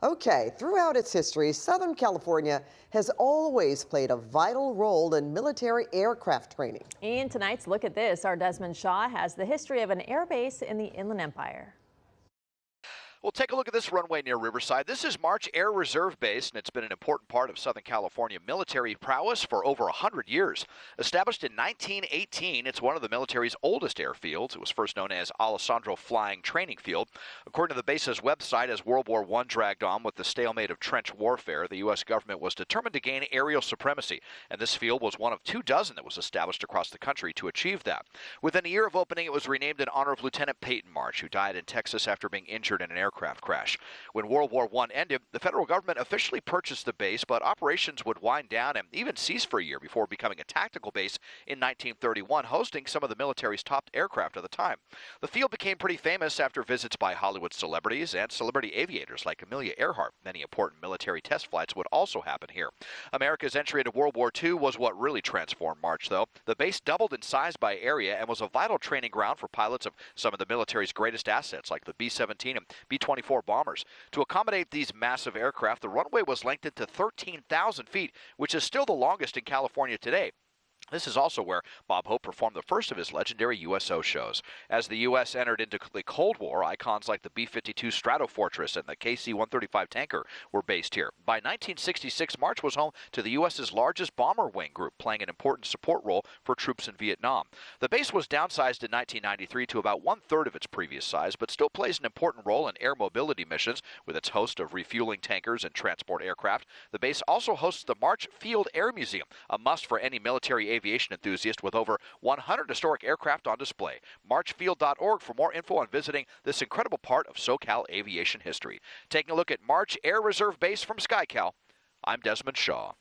Okay, throughout its history, Southern California has always played a vital role in military aircraft training. In tonight's Look at This, our Desmond Shaw has the history of an air base in the Inland Empire. Well, take a look at this runway near Riverside. This is March Air Reserve Base, and it's been an important part of Southern California military prowess for over 100 years. Established in 1918, it's one of the military's oldest airfields. It was first known as Alessandro Flying Training Field. According to the base's website, as World War I dragged on with the stalemate of trench warfare, the U.S. government was determined to gain aerial supremacy, and this field was one of 24 that was established across the country to achieve that. Within a year of opening, it was renamed in honor of Lieutenant Peyton March, who died in Texas after being injured in an aircraft crash. When World War I ended, the federal government officially purchased the base, but operations would wind down and even cease for a year before becoming a tactical base in 1931, hosting some of the military's top aircraft of the time. The field became pretty famous after visits by Hollywood celebrities and celebrity aviators like Amelia Earhart. Many important military test flights would also happen here. America's entry into World War II was what really transformed March, though. The base doubled in size by area and was a vital training ground for pilots of some of the military's greatest assets, like the B-17 and B-24 bombers. To accommodate these massive aircraft, the runway was lengthened to 13,000 feet, which is still the longest in California today. This is also where Bob Hope performed the first of his legendary USO shows. As the U.S. entered into the Cold War, icons like the B-52 Stratofortress and the KC-135 tanker were based here. By 1966, March was home to the U.S.'s largest bomber wing group, playing an important support role for troops in Vietnam. The base was downsized in 1993 to about one-third of its previous size, but still plays an important role in air mobility missions with its host of refueling tankers and transport aircraft. The base also hosts the March Field Air Museum, a must for any military aviation enthusiast, with over 100 historic aircraft on display. Marchfield.org for more info on visiting this incredible part of SoCal aviation history. Taking a look at March Air Reserve Base from SkyCal, I'm Desmond Shaw.